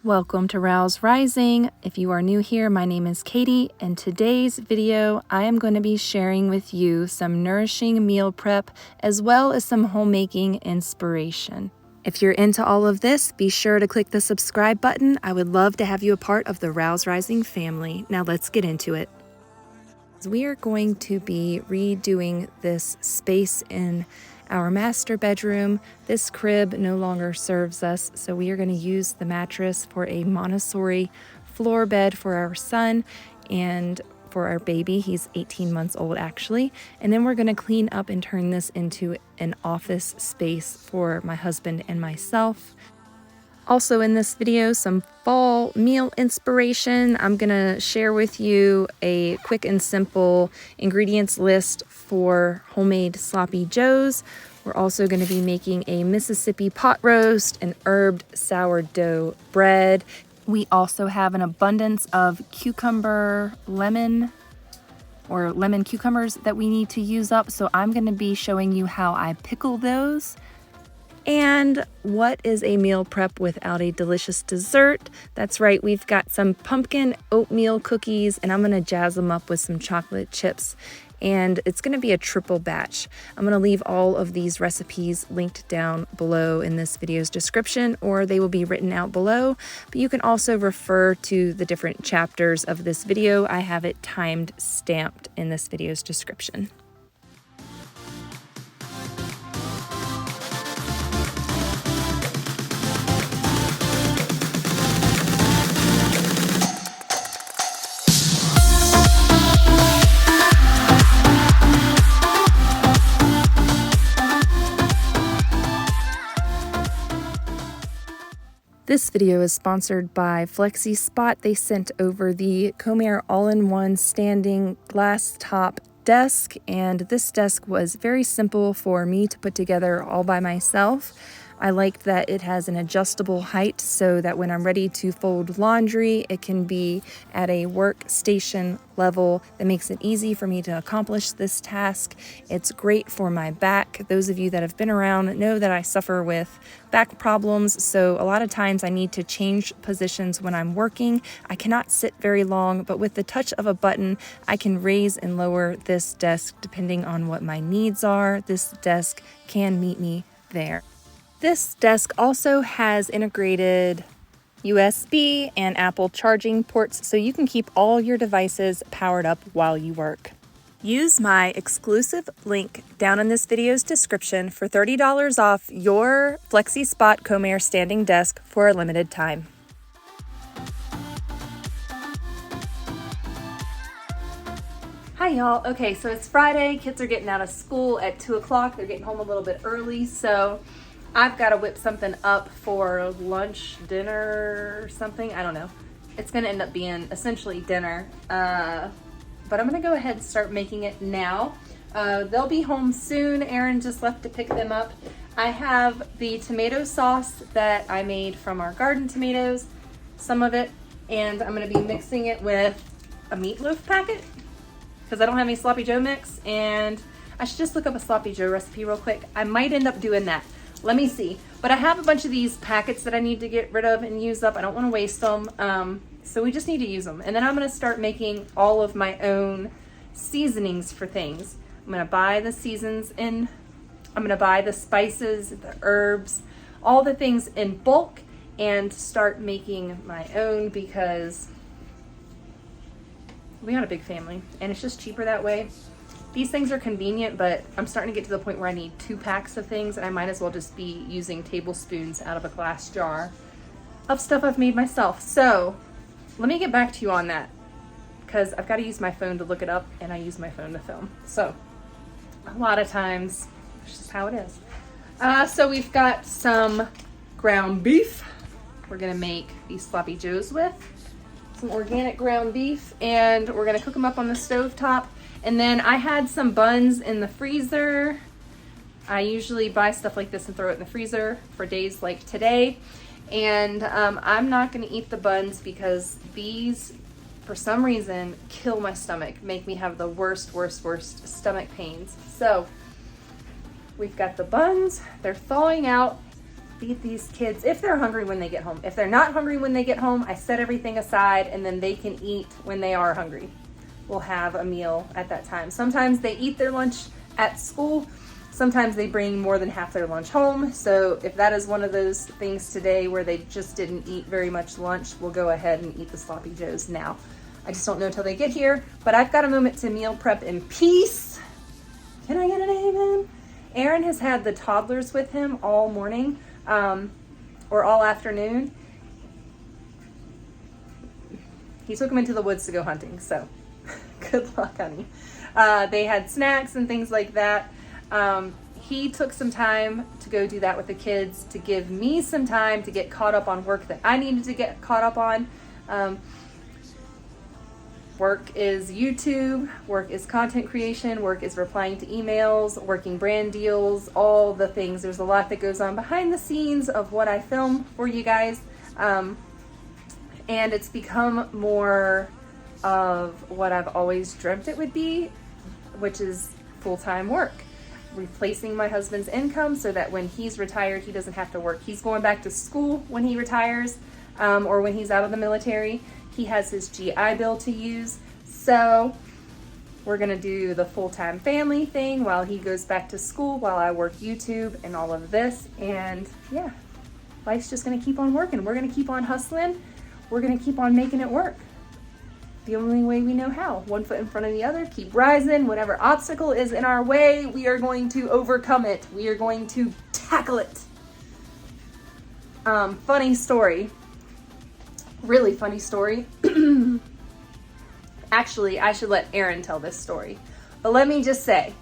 Welcome to Rouse Rising. If you are new here, my name is Katie. In today's video, I am going to be sharing with you some nourishing meal prep as well as some homemaking inspiration. If you're into all of this, be sure to click the subscribe button. I would love to have you a part of the Rouse Rising family. Now let's get into it. We are going to be redoing this space in our master bedroom. This crib no longer serves us, so we are going to use the mattress for a Montessori floor bed for our son and for our baby. He's 18 months old actually. And then we're going to clean up and turn this into an office space for my husband and myself. Also in this video, some fall meal inspiration. I'm gonna share with you a quick and simple ingredients list for homemade sloppy joes. We're also gonna be making a Mississippi pot roast and herbed sourdough bread. We also have an abundance of lemon cucumbers that we need to use up. So I'm gonna be showing you how I pickle those. And what is a meal prep without a delicious dessert? That's right, we've got some pumpkin oatmeal cookies and I'm gonna jazz them up with some chocolate chips. And it's gonna be a triple batch. I'm gonna leave all of these recipes linked down below in this video's description, or they will be written out below. But you can also refer to the different chapters of this video. I have it timed stamped in this video's description. This video is sponsored by Flexi Spot. They sent over the Comair all-in-one standing glass top desk, and this desk was very simple for me to put together all by myself. I like that it has an adjustable height so that when I'm ready to fold laundry, it can be at a workstation level. That makes it easy for me to accomplish this task. It's great for my back. Those of you that have been around know that I suffer with back problems, so a lot of times I need to change positions when I'm working. I cannot sit very long, but with the touch of a button, I can raise and lower this desk depending on what my needs are. This desk can meet me there. This desk also has integrated USB and Apple charging ports, so you can keep all your devices powered up while you work. Use my exclusive link down in this video's description for $30 off your Flexi Spot Comair standing desk for a limited time. Hi y'all. Okay, so it's Friday. Kids are getting out of school at 2 o'clock. They're getting home a little bit early, so I've got to whip something up for lunch, dinner, or something. I don't know. It's going to end up being essentially dinner. But I'm going to go ahead and start making it now. They'll be home soon. Erin just left to pick them up. I have the tomato sauce that I made from our garden tomatoes, some of it, and I'm going to be mixing it with a meatloaf packet because I don't have any sloppy joe mix, and I should just look up a sloppy joe recipe real quick. I might end up doing that. Let me see. But I have a bunch of these packets that I need to get rid of and use up. I don't want to waste them. So we just need to use them. And then I'm going to start making all of my own seasonings for things. I'm going to buy the I'm going to buy the spices, the herbs, all the things in bulk and start making my own because we got a big family and it's just cheaper that way. These things are convenient, but I'm starting to get to the point where I need 2 packs of things and I might as well just be using tablespoons out of a glass jar of stuff I've made myself. So let me get back to you on that because I've got to use my phone to look it up and I use my phone to film. So a lot of times, it's just how it is. So we've got some ground beef we're gonna make these sloppy joes with. Some organic ground beef, and we're gonna cook them up on the stove top. And then I had some buns in the freezer. I usually buy stuff like this and throw it in the freezer for days like today. And I'm not gonna eat the buns because these, for some reason, kill my stomach, make me have the worst stomach pains. So we've got the buns, they're thawing out. feed these kids if they're hungry when they get home. If they're not hungry when they get home, I set everything aside and then they can eat when they are hungry. We'll have a meal at that time. Sometimes they eat their lunch at school. Sometimes they bring more than half their lunch home. So if that is one of those things today where they just didn't eat very much lunch, we'll go ahead and eat the sloppy joes now. I just don't know till they get here, but I've got a moment to meal prep in peace. Can I get an amen? Aaron has had the toddlers with him all morning, or all afternoon. He took them into the woods to go hunting, so good luck, honey. They had snacks and things like that. He took some time to go do that with the kids, to give me some time to get caught up on work that I needed to get caught up on. Work is YouTube, work is content creation, work is replying to emails, working brand deals, all the things. There's a lot that goes on behind the scenes of what I film for you guys. And it's become more of what I've always dreamt it would be, which is full-time work. Replacing my husband's income so that when he's retired, he doesn't have to work. He's going back to school when he retires, or when he's out of the military. He has his GI Bill to use. So we're gonna do the full-time family thing while he goes back to school, while I work YouTube and all of this. And yeah, life's just gonna keep on working. We're gonna keep on hustling. We're gonna keep on making it work. The only way we know how. One foot in front of the other, keep rising. Whatever obstacle is in our way, we are going to overcome it. We are going to tackle it. Funny story. Really funny story. Actually, I should let Aaron tell this story. But let me just say,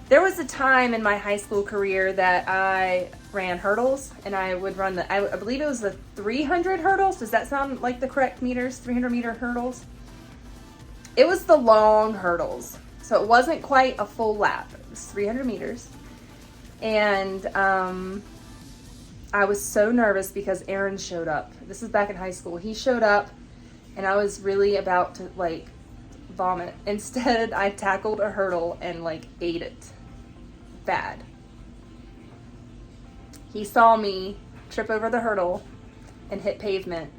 there was a time in my high school career that I ran hurdles, and I would run I believe it was the 300 hurdles. Does that sound like the correct meters? 300 meter hurdles? It was the long hurdles. So it wasn't quite a full lap. It was 300 meters. And I was so nervous because Aaron showed up. This is back in high school. He showed up and I was really about to like vomit. Instead, I tackled a hurdle and like ate it. Bad. He saw me trip over the hurdle and hit pavement.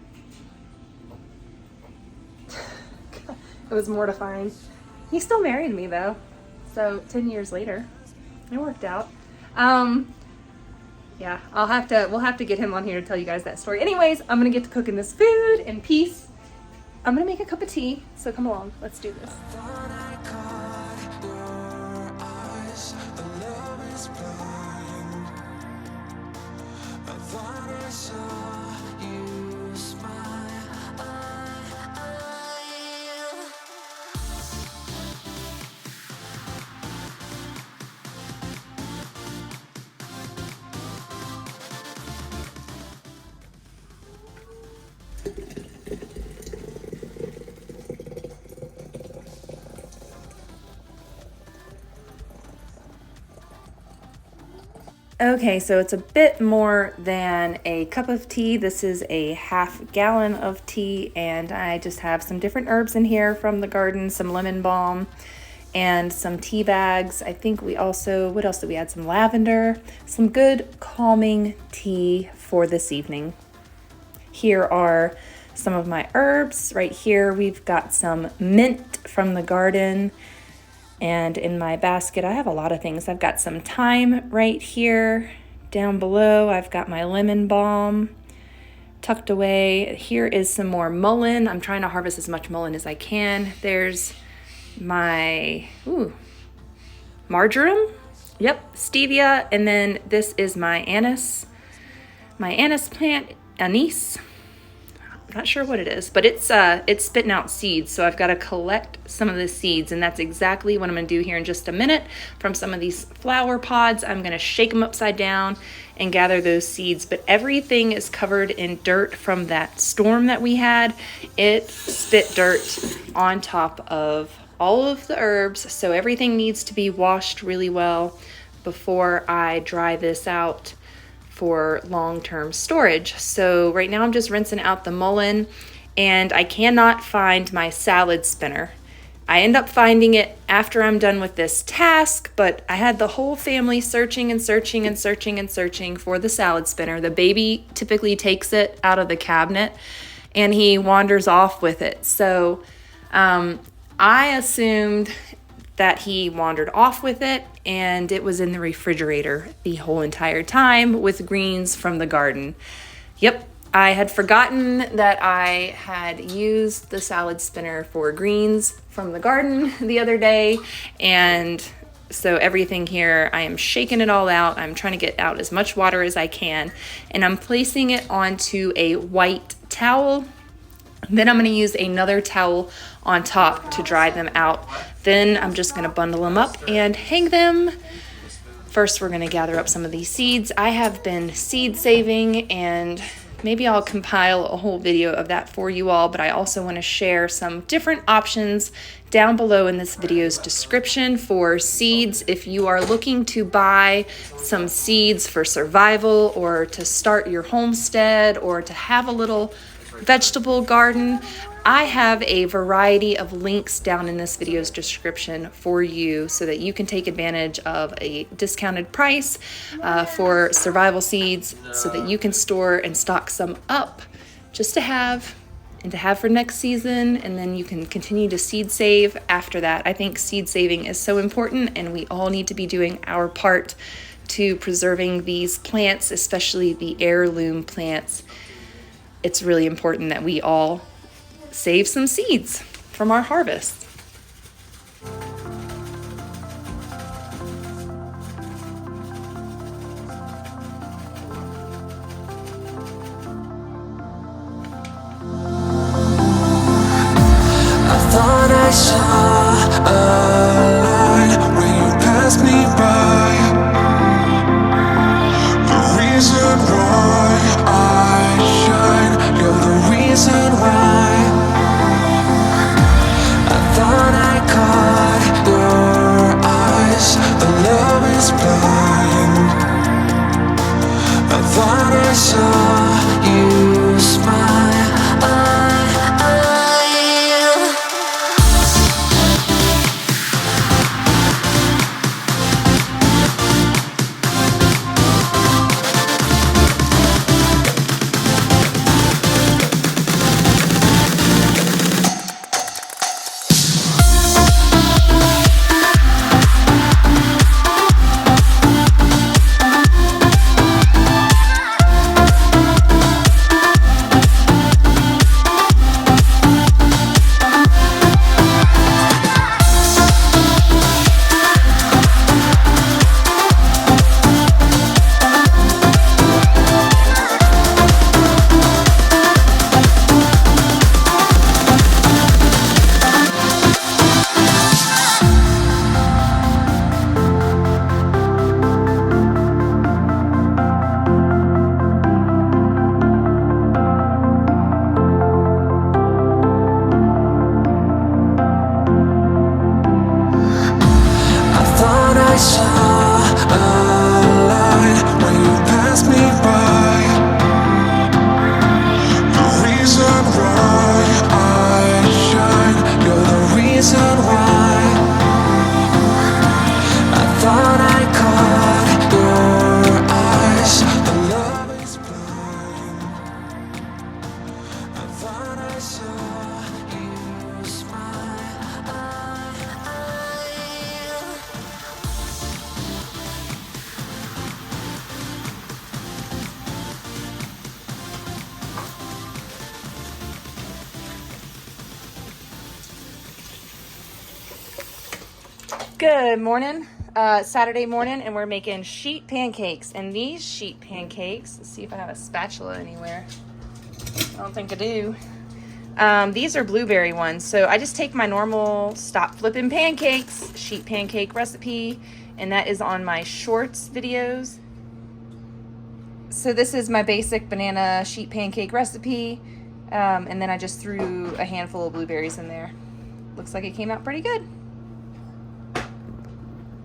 It was mortifying. He still married me though. So 10 years later, it worked out. Yeah, we'll have to get him on here to tell you guys that story. Anyways, I'm gonna get to cooking this food in peace. I'm gonna make a cup of tea, so come along, let's do this. Okay, so it's a bit more than a cup of tea. This is a half gallon of tea, and I just have some different herbs in here from the garden, some lemon balm, and some tea bags. I think we also, what else did we add? Some lavender, some good calming tea for this evening. Here are some of my herbs. Right here, we've got some mint from the garden. And in my basket, I have a lot of things. I've got some thyme right here. Down below, I've got my lemon balm tucked away. Here is some more mullein. I'm trying to harvest as much mullein as I can. There's my marjoram. Yep, stevia. And then this is my anise plant, anise. I'm not sure what it is, but it's spitting out seeds. So I've got to collect some of the seeds, and that's exactly what I'm going to do here in just a minute. From some of these flower pods, I'm going to shake them upside down and gather those seeds. But everything is covered in dirt from that storm that we had. It spit dirt on top of all of the herbs, so everything needs to be washed really well before I dry this out for long-term storage. So right now I'm just rinsing out the mullein, and I cannot find my salad spinner. I end up finding it after I'm done with this task, but I had the whole family searching and searching and searching and searching for the salad spinner. The baby typically takes it out of the cabinet and he wanders off with it. So I assumed that he wandered off with it and it was in the refrigerator the whole entire time with greens from the garden. Yep. I had forgotten that I had used the salad spinner for greens from the garden the other day, and so everything here, I am shaking it all out. I'm trying to get out as much water as I can, and I'm placing it onto a white towel. Then I'm going to use another towel on top to dry them out. Then I'm just going to bundle them up and hang them. First, we're going to gather up some of these seeds. I have been seed saving, and maybe I'll compile a whole video of that for you all, but I also want to share some different options down below in this video's description for seeds. If you are looking to buy some seeds for survival or to start your homestead or to have a little vegetable garden, I have a variety of links down in this video's description for you so that you can take advantage of a discounted price for survival seeds so that you can store and stock some up just to have and to have for next season, and then you can continue to seed save after that. I think seed saving is so important, and we all need to be doing our part to preserving these plants, especially the heirloom plants. It's really important that we all save some seeds from our harvest. I thought I saw a line when you passed me by. The reason why I shine, you're the reason why. I thought I caught your eyes, but love is blind. I thought I saw you smile. Good morning. Saturday morning, and we're making sheet pancakes. And these sheet pancakes, let's see if I have a spatula anywhere. I don't think I do. These are blueberry ones. So I just take my normal Stop Flipping Pancakes sheet pancake recipe, and that is on my shorts videos. So this is my basic banana sheet pancake recipe, and then I just threw a handful of blueberries in there. Looks like it came out pretty good.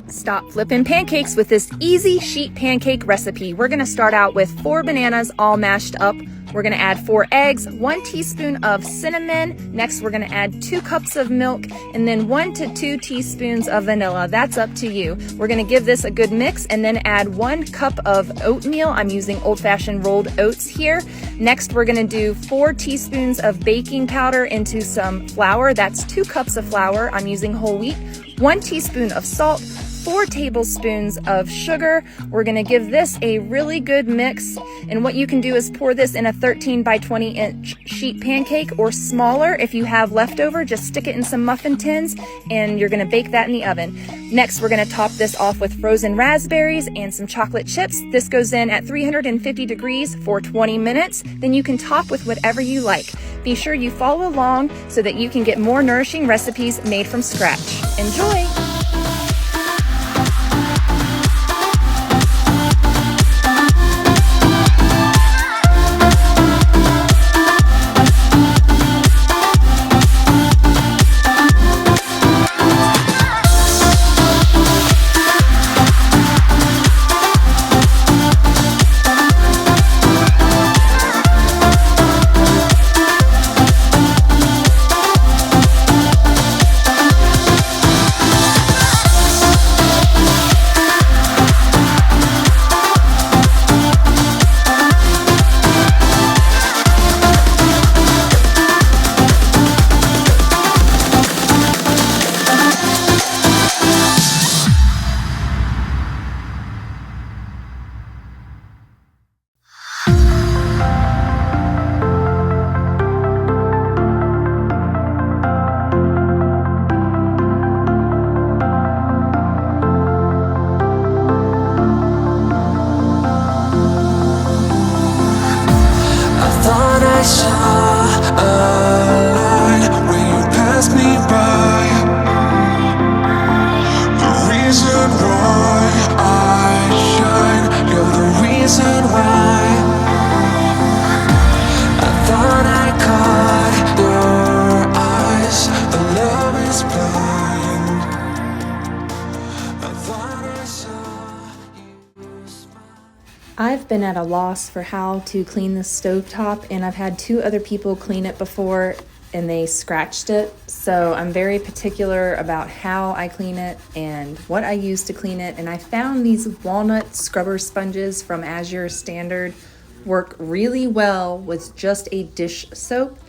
Stop flipping pancakes with this easy sheet pancake recipe. We're gonna start out with 4 bananas all mashed up. We're gonna add 4 eggs, 1 teaspoon of cinnamon. Next, we're gonna add 2 cups of milk, and then 1 to 2 teaspoons of vanilla. That's up to you. We're gonna give this a good mix and then add 1 cup of oatmeal. I'm using old-fashioned rolled oats here. Next, we're gonna do 4 teaspoons of baking powder into some flour. That's 2 cups of flour. I'm using whole wheat. 1 teaspoon of salt, 4 tablespoons of sugar. We're gonna give this a really good mix. And what you can do is pour this in a 13 by 20 inch sheet pancake or smaller. If you have leftover, just stick it in some muffin tins and you're gonna bake that in the oven. Next, we're gonna top this off with frozen raspberries and some chocolate chips. This goes in at 350 degrees for 20 minutes. Then you can top with whatever you like. Be sure you follow along so that you can get more nourishing recipes made from scratch. Enjoy! I've been at a loss for how to clean this stovetop, and I've had 2 other people clean it before and they scratched it. So I'm very particular about how I clean it and what I use to clean it. And I found these walnut scrubber sponges from Azure Standard work really well with just a dish soap.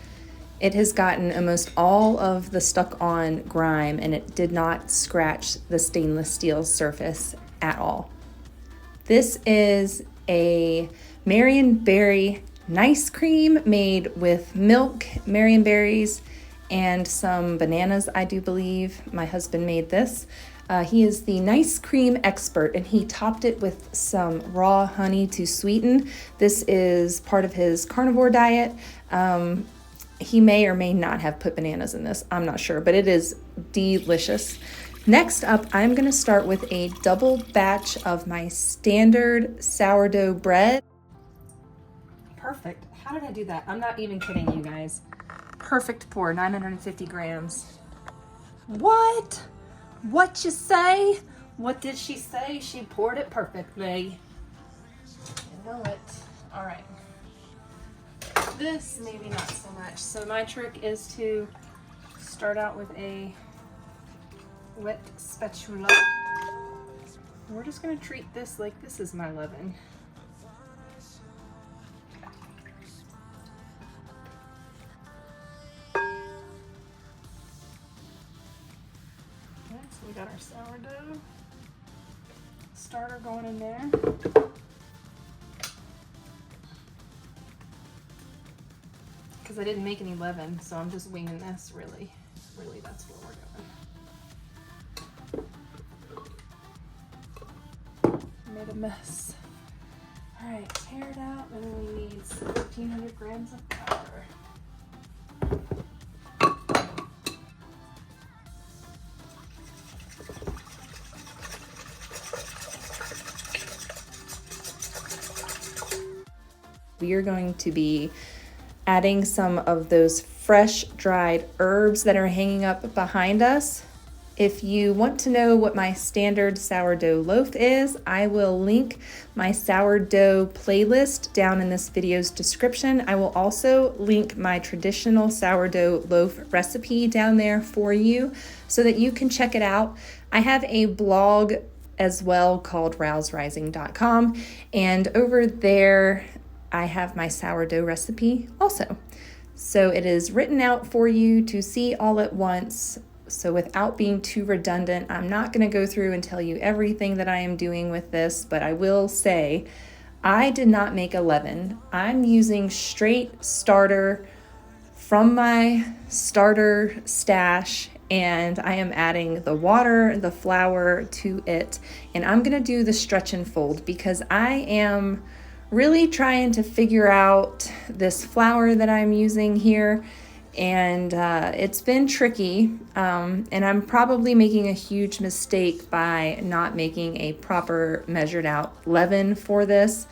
It has gotten almost all of the stuck on grime and it did not scratch the stainless steel surface at all. This is a Marionberry nice cream made with milk, Marionberries, and some bananas, I do believe. My husband made this. He is the nice cream expert and he topped it with some raw honey to sweeten. This is part of his carnivore diet. He may or may not have put bananas in this. I'm not sure, but it is delicious. Next up, I'm gonna start with a double batch of my standard sourdough bread. Perfect. How did I do that? I'm not even kidding you guys. Perfect pour, 950 grams. What? What you say? What did she say? She poured it perfectly. You know it. All right. This, maybe not so much. So my trick is to start out with a wet spatula. We're just gonna treat this like this is my leaven. Okay, so we got our sourdough starter going in there. Because I didn't make any leaven, so I'm just winging this, really. Really, that's where we're going. Made a mess. All right, tear it out, and then we need 1,500 grams of powder. We are going to be adding some of those fresh dried herbs that are hanging up behind us. If you want to know what my standard sourdough loaf is, I will link my sourdough playlist down in this video's description. I will also link my traditional sourdough loaf recipe down there for you so that you can check it out. I have a blog as well called rouserising.com, and over there I have my sourdough recipe also. So it is written out for you to see all at once. So without being too redundant, I'm not going to go through and tell you everything that I am doing with this, but I will say I did not make a leaven. I'm using straight starter from my starter stash, and I am adding the water, the flour to it, and I'm going to do the stretch and fold because I am really trying to figure out this flour that I'm using here. And it's been tricky, and I'm probably making a huge mistake by not making a proper measured out leaven for this,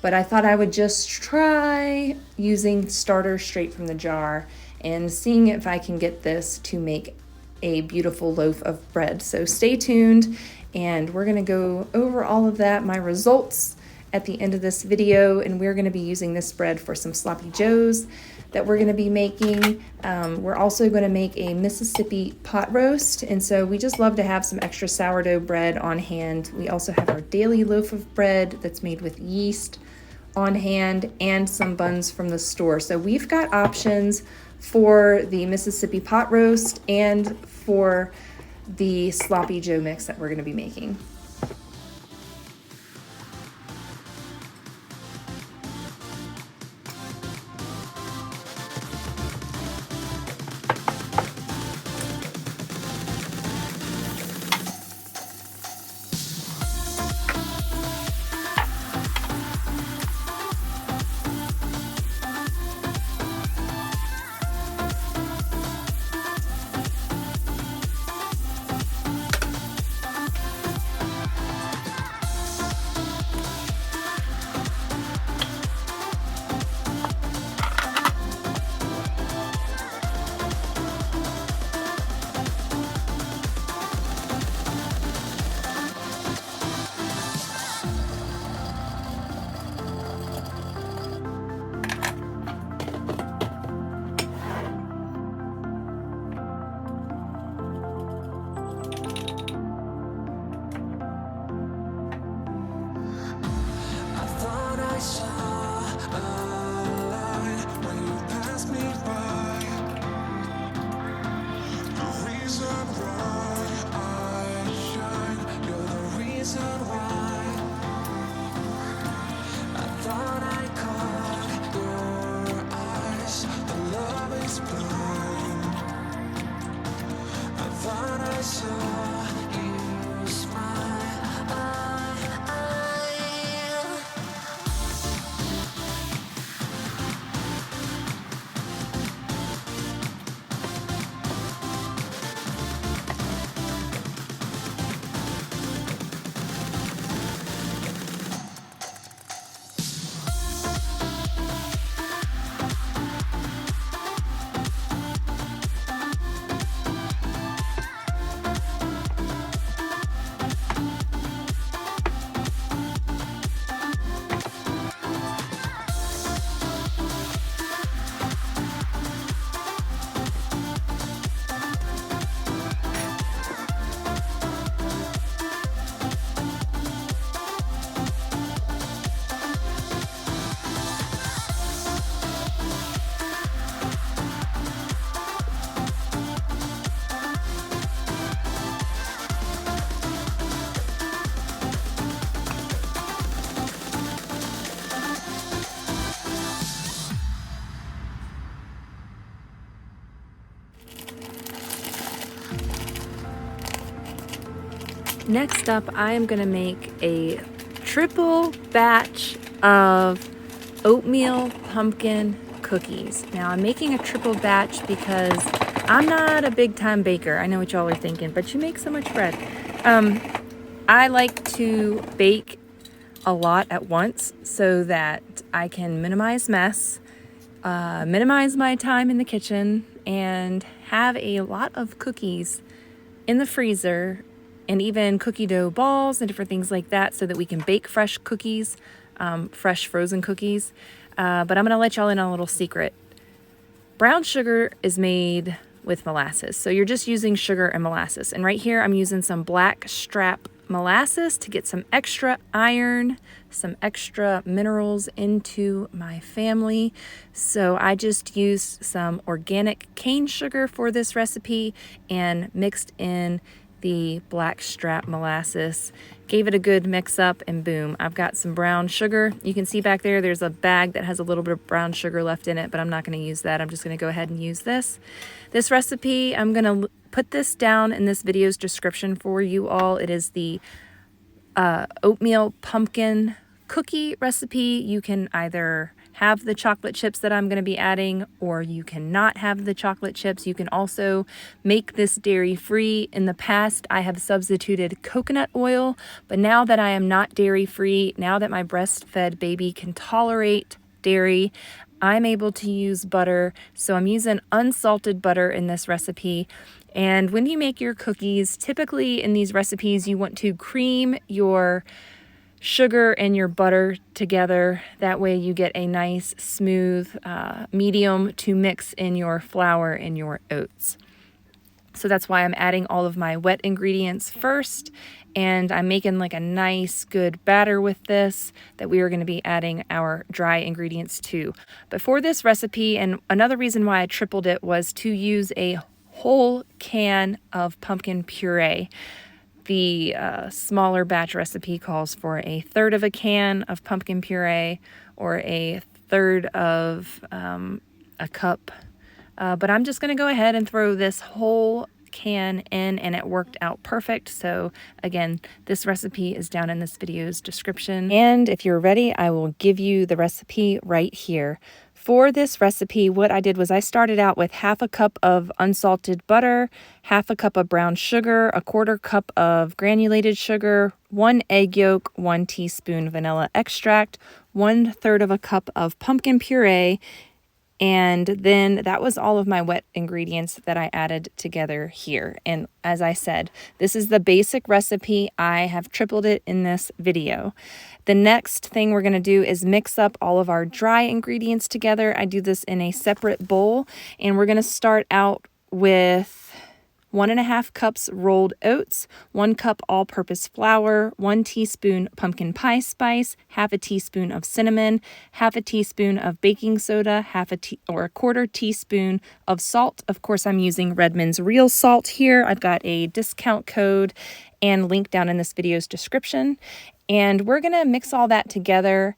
but I thought I would just try using starter straight from the jar and seeing if I can get this to make a beautiful loaf of bread. So stay tuned, and we're gonna go over all of that, my results at the end of this video, and we're gonna be using this bread for some sloppy joes that we're going to be making. We're also going to make a Mississippi pot roast, and so we just love to have some extra sourdough bread on hand. We also have our daily loaf of bread that's made with yeast on hand and some buns from the store. So we've got options for the Mississippi pot roast and for the sloppy joe mix that we're going to be making. Next up, I am going to make a triple batch of oatmeal pumpkin cookies. Now, I'm making a triple batch because I'm not a big time baker. I know what y'all are thinking, but you make so much bread. I like to bake a lot at once so that I can minimize mess, minimize my time in the kitchen, and have a lot of cookies in the freezer, and even cookie dough balls and different things like that so that we can bake fresh cookies, fresh frozen cookies. But I'm going to let y'all in on a little secret. Brown sugar is made with molasses. So you're just using sugar and molasses. And right here I'm using some black strap molasses to get some extra iron, some extra minerals into my family. So I just used some organic cane sugar for this recipe and mixed in the black strap molasses, gave it a good mix up, and boom, I've got some brown sugar. You can see back there, there's a bag that has a little bit of brown sugar left in it, but I'm not going to use that. I'm just going to go ahead and use this. This recipe, I'm going to put this down in this video's description for you all. It is the oatmeal pumpkin cookie recipe. You can either have the chocolate chips that I'm going to be adding, or you cannot have the chocolate chips. You can also make this dairy free. In the past, I have substituted coconut oil, but now that I am not dairy free, now that my breastfed baby can tolerate dairy, I'm able to use butter. So I'm using unsalted butter in this recipe. And when you make your cookies, typically in these recipes, you want to cream your sugar and your butter together. That way you get a nice smooth medium to mix in your flour and your oats. So that's why I'm adding all of my wet ingredients first, and I'm making like a nice good batter with this that we are going to be adding our dry ingredients to. But for this recipe, and another reason why I tripled it, was to use a whole can of pumpkin puree. The smaller batch recipe calls for a third of a can of pumpkin puree, or a third of a cup. But I'm just going to go ahead and throw this whole can in, and it worked out perfect. So again, this recipe is down in this video's description. And if you're ready, I will give you the recipe right here. For this recipe, what I did was I started out with half a cup of unsalted butter, half a cup of brown sugar, a quarter cup of granulated sugar, 1 egg yolk, 1 teaspoon vanilla extract, 1/3 of a cup of pumpkin puree, and then that was all of my wet ingredients that I added together here. And as I said, this is the basic recipe. I have tripled it in this video. The next thing we're going to do is mix up all of our dry ingredients together. I do this in a separate bowl, and we're going to start out with 1.5 cups rolled oats, 1 cup all-purpose flour, 1 teaspoon pumpkin pie spice, half a teaspoon of cinnamon, half a teaspoon of baking soda, a quarter teaspoon of salt. Of course, I'm using Redmond's real salt here. I've got a discount code and link down in this video's description. And we're going to mix all that together,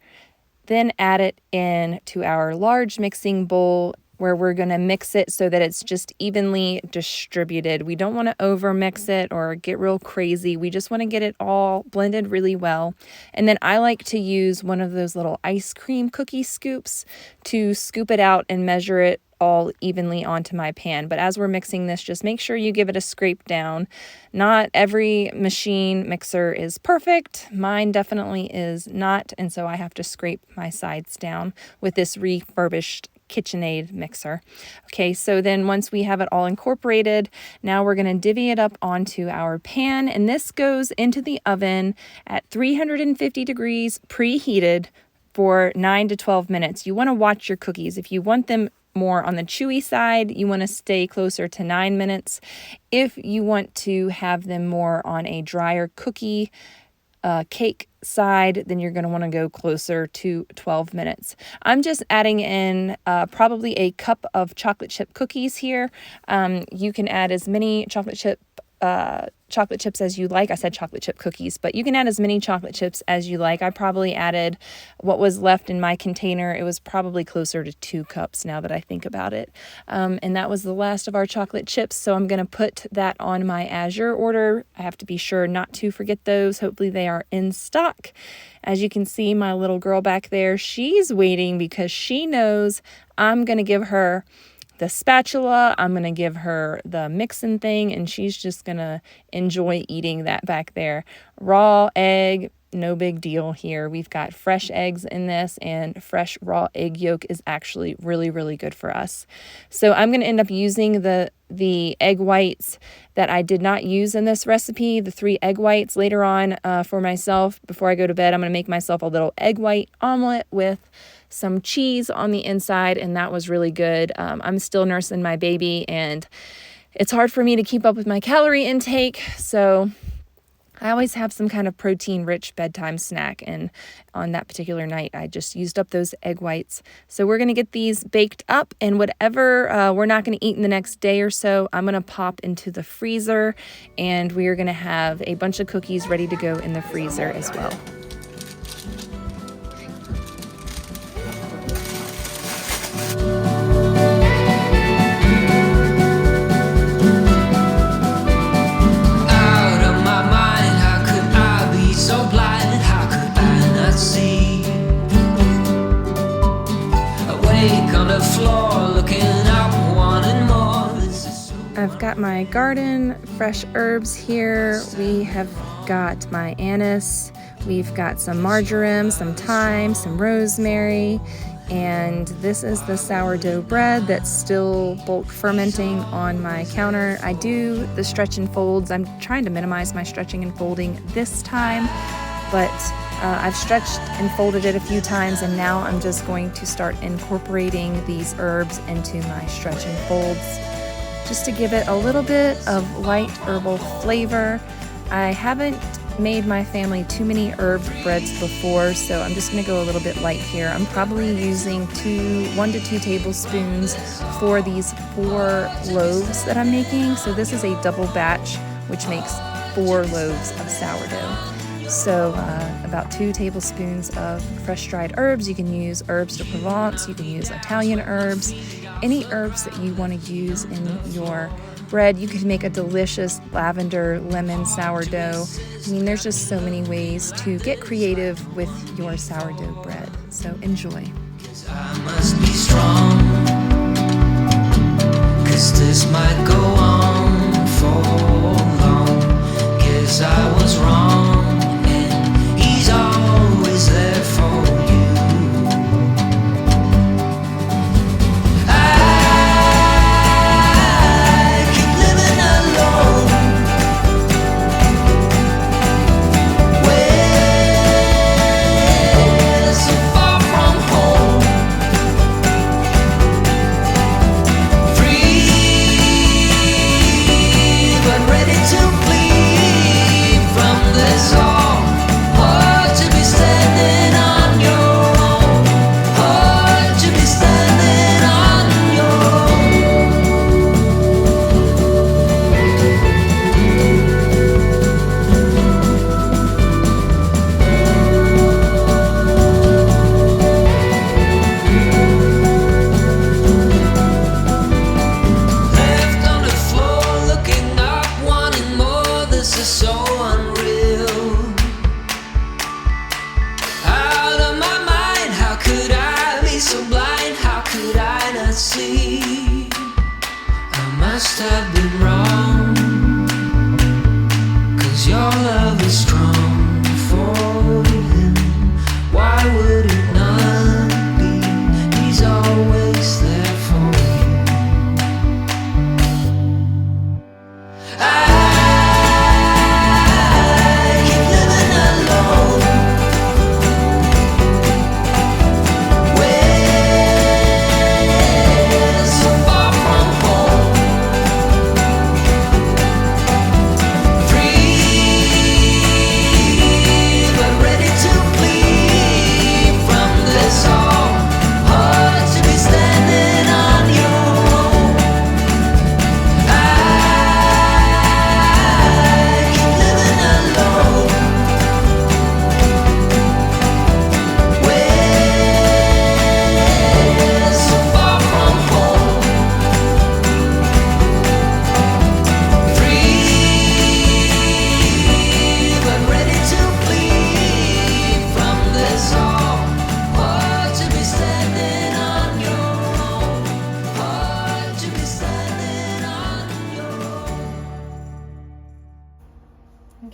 then add it in to our large mixing bowl, where we're going to mix it so that it's just evenly distributed. We don't want to over mix it or get real crazy. We just want to get it all blended really well. And then I like to use one of those little ice cream cookie scoops to scoop it out and measure it all evenly onto my pan. But as we're mixing this, just make sure you give it a scrape down. Not every machine mixer is perfect. Mine definitely is not, and so I have to scrape my sides down with this refurbished KitchenAid mixer. Okay, so then once we have it all incorporated, now we're going to divvy it up onto our pan, and this goes into the oven at 350 degrees preheated for 9 to 12 minutes. You want to watch your cookies. If you want them more on the chewy side, you want to stay closer to 9 minutes. If you want to have them more on a drier cookie cake side, then you're going to want to go closer to 12 minutes. I'm just adding in probably a cup of chocolate chip cookies here. You can add as many chocolate chips as you like. I said chocolate chip cookies, but you can add as many chocolate chips as you like. I probably added what was left in my container. It was probably closer to 2 cups now that I think about it. And that was the last of our chocolate chips. So I'm going to put that on my Azure order. I have to be sure not to forget those. Hopefully they are in stock. As you can see, my little girl back there, she's waiting because she knows I'm going to give her the spatula, I'm going to give her the mixing thing, and she's just going to enjoy eating that back there. Raw egg, no big deal here. We've got fresh eggs in this, and fresh raw egg yolk is actually really, really good for us. So I'm going to end up using the egg whites that I did not use in this recipe, the 3 egg whites later on for myself. Before I go to bed, I'm going to make myself a little egg white omelet with some cheese on the inside, and that was really good. I'm still nursing my baby, and it's hard for me to keep up with my calorie intake, so I always have some kind of protein-rich bedtime snack, and on that particular night, I just used up those egg whites. So we're going to get these baked up, and whatever we're not going to eat in the next day or so, I'm going to pop into the freezer, and we are going to have a bunch of cookies ready to go in the freezer as well. I've got my garden fresh herbs here. We have got my anise. We've got some marjoram, some thyme, some rosemary, and this is the sourdough bread that's still bulk fermenting on my counter. I do the stretch and folds. I'm trying to minimize my stretching and folding this time, but I've stretched and folded it a few times, and now I'm just going to start incorporating these herbs into my stretch and folds just to give it a little bit of light herbal flavor. I haven't made my family too many herb breads before, so I'm just going to go a little bit light here. I'm probably using 1 to 2 tablespoons for these 4 loaves that I'm making. So this is a double batch, which makes 4 loaves of sourdough. So about 2 tablespoons of fresh dried herbs. You can use herbs de Provence, you can use Italian herbs, any herbs that you want to use in your bread. You could make a delicious lavender lemon sourdough. I mean, there's just so many ways to get creative with your sourdough bread. So enjoy. 'Cause I must be strong, 'cause this might go on for long, 'cause I was wrong. Always there for you. I keep living alone, way so far from home, free but ready to flee from this all. Standing on your own, hard to be standing on your Left on the floor, looking up, wanting more. This is so unreal. So blind, how could I not see? I must have been wrong, 'cause your love is strong for him. Why would it not be? He's always there for you. I keep living alone,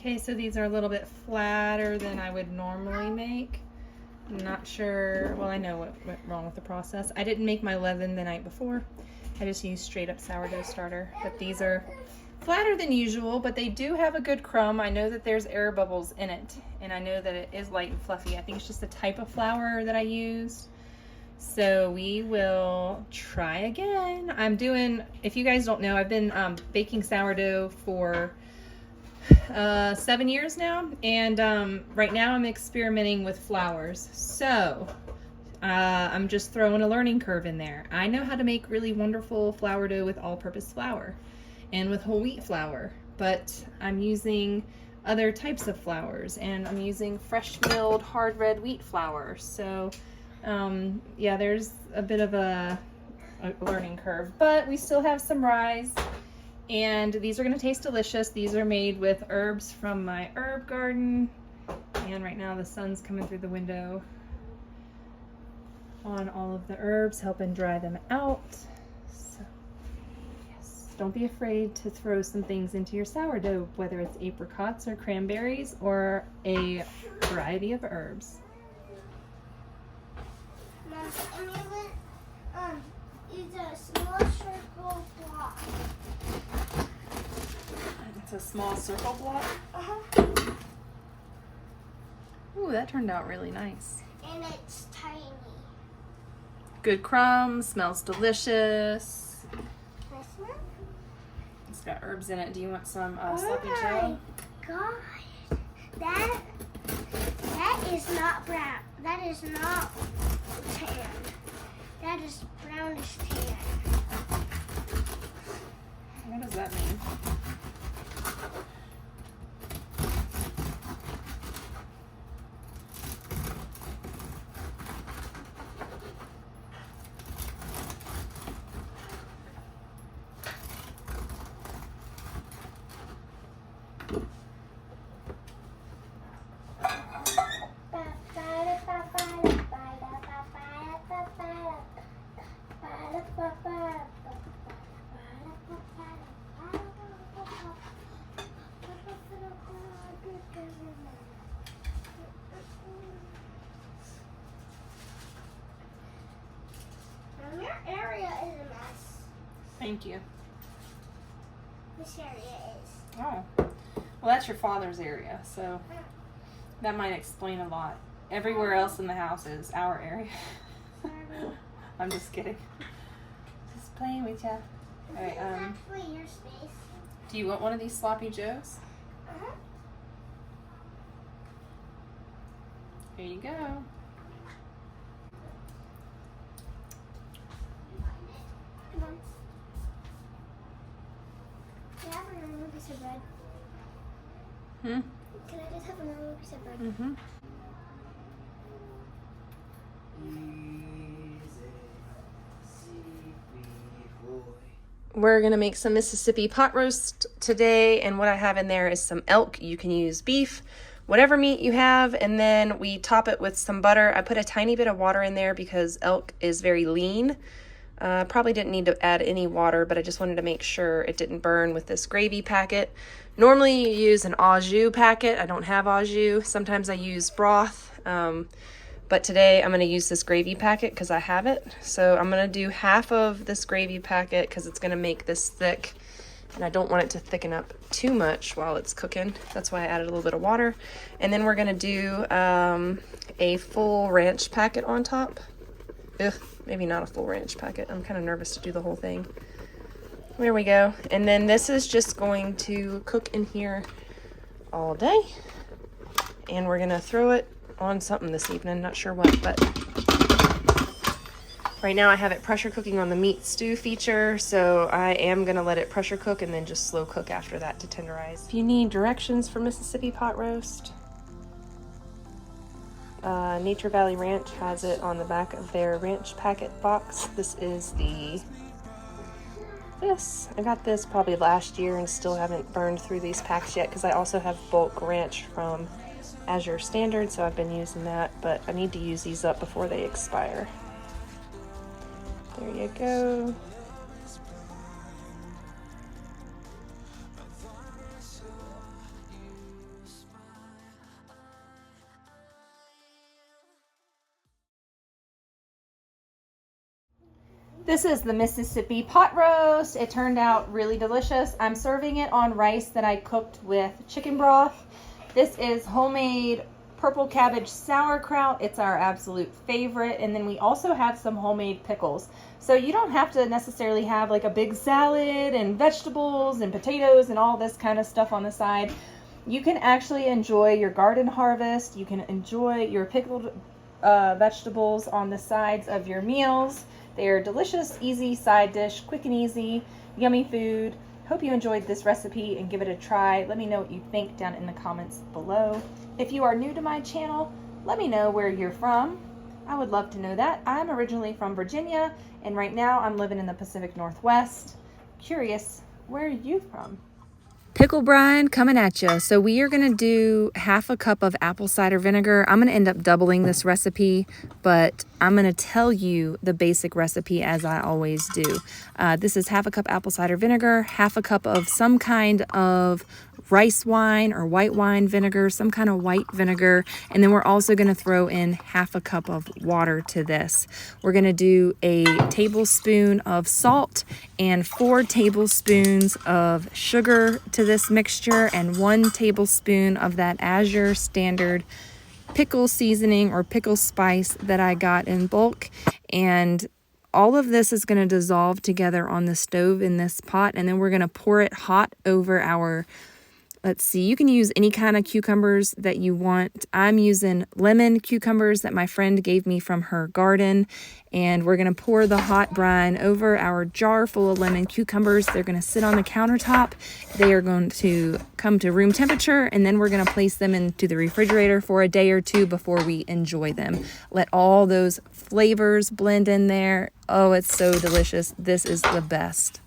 Okay, so these are a little bit flatter than I would normally make. I'm not sure, well, I know what went wrong with the process. I didn't make my leaven the night before. I just used straight up sourdough starter, but these are flatter than usual, but they do have a good crumb. I know that there's air bubbles in it, and I know that it is light and fluffy. I think it's just the type of flour that I used. So we will try again. I'm doing, if you guys don't know, I've been baking sourdough for 7 years now, and right now I'm experimenting with flours. So I'm just throwing a learning curve in there. I know how to make really wonderful flour dough with all-purpose flour and with whole wheat flour, but I'm using other types of flours, and I'm using fresh milled hard red wheat flour. So yeah, there's a bit of a learning curve, but we still have some rise, and these are going to taste delicious. These are made with herbs from my herb garden, and right now the sun's coming through the window on all of the herbs, helping dry them out. So yes, don't be afraid to throw some things into your sourdough, whether it's apricots or cranberries or a variety of herbs. It's a small circle block. It's a small circle block. Uh-huh. Ooh, that turned out really nice. And it's tiny. Good crumbs, smells delicious. This one? It's got herbs in it. Do you want some Oh sloppy my Joe? gosh. That is not brown. That is not tan. That is brownish tan. What does that mean? Your area is a mess. Thank you. This area is. Oh, well, that's your father's area, so that might explain a lot. Everywhere else in the house is our area. I'm just kidding. Just playing with ya. All right. Actually, your space. Do you want one of these sloppy joes? Uh-huh. Here you go. Come on. Can I have a normal piece of bread? Hmm. Can I just have a normal piece of bread? Mm-hmm. We're gonna make some Mississippi pot roast today, and what I have in there is some elk. You can use beef, whatever meat you have, and then we top it with some butter. I put a tiny bit of water in there because elk is very lean. Probably didn't need to add any water, but I just wanted to make sure it didn't burn with this gravy packet. Normally you use an au jus packet. I don't have au jus. Sometimes I use broth, but today I'm going to use this gravy packet because I have it. So I'm going to do half of this gravy packet because it's going to make this thick, and I don't want it to thicken up too much while it's cooking. That's why I added a little bit of water. And then we're going to do a full ranch packet on top. Ugh, maybe not a full ranch packet. I'm kind of nervous to do the whole thing. There we go. And then this is just going to cook in here all day. And we're going to throw it on something this evening. Not sure what, but right now I have it pressure cooking on the meat stew feature. So I am going to let it pressure cook and then just slow cook after that to tenderize. If you need directions for Mississippi pot roast, Nature Valley Ranch has it on the back of their ranch packet box. This is I got this probably last year and still haven't burned through these packs yet because I also have bulk ranch from Azure Standard, so I've been using that, but I need to use these up before they expire. There you go. This is the Mississippi pot roast. It turned out really delicious. I'm serving it on rice that I cooked with chicken broth. This is homemade purple cabbage sauerkraut. It's our absolute favorite. And then we also have some homemade pickles. So you don't have to necessarily have like a big salad and vegetables and potatoes and all this kind of stuff on the side. You can actually enjoy your garden harvest. You can enjoy your pickled vegetables on the sides of your meals. They are delicious, easy side dish, quick and easy, yummy food. Hope you enjoyed this recipe and give it a try. Let me know what you think down in the comments below. If you are new to my channel, let me know where you're from. I would love to know that. I'm originally from Virginia, and right now I'm living in the Pacific Northwest. Curious, where are you from? Pickle brine coming at you. So we are going to do half a cup of apple cider vinegar. I'm going to end up doubling this recipe, but I'm going to tell you the basic recipe as I always do. This is half a cup apple cider vinegar, half a cup of some kind of rice wine or white wine vinegar, some kind of white vinegar, and then we're also going to throw in half a cup of water to this. We're going to do a tablespoon of salt and 4 tablespoons of sugar to this mixture and 1 tablespoon of that Azure standard pickle seasoning or pickle spice that I got in bulk. And all of this is going to dissolve together on the stove in this pot, and then we're going to pour it hot over our, let's see, you can use any kind of cucumbers that you want. I'm using lemon cucumbers that my friend gave me from her garden. And we're going to pour the hot brine over our jar full of lemon cucumbers. They're going to sit on the countertop. They are going to come to room temperature. And then we're going to place them into the refrigerator for a day or two before we enjoy them. Let all those flavors blend in there. Oh, it's so delicious. This is the best.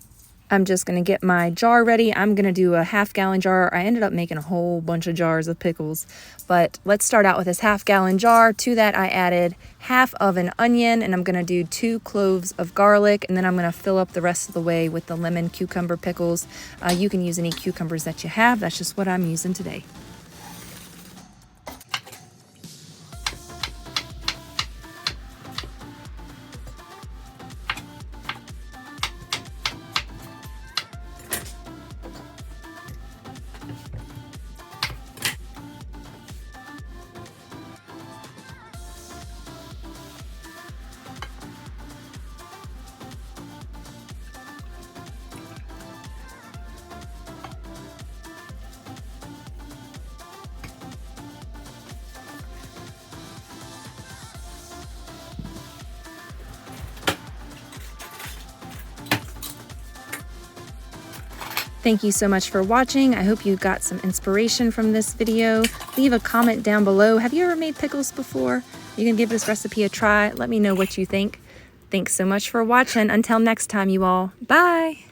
I'm just going to get my jar ready. I'm going to do a half-gallon jar. I ended up making a whole bunch of jars of pickles, but let's start out with this half-gallon jar. To that, I added half of an onion, and I'm going to do 2 cloves of garlic, and then I'm going to fill up the rest of the way with the lemon cucumber pickles. You can use any cucumbers that you have. That's just what I'm using today. Thank you so much for watching. I hope you got some inspiration from this video. Leave a comment down below. Have you ever made pickles before? You can give this recipe a try. Let me know what you think. Thanks so much for watching. Until next time, you all. Bye.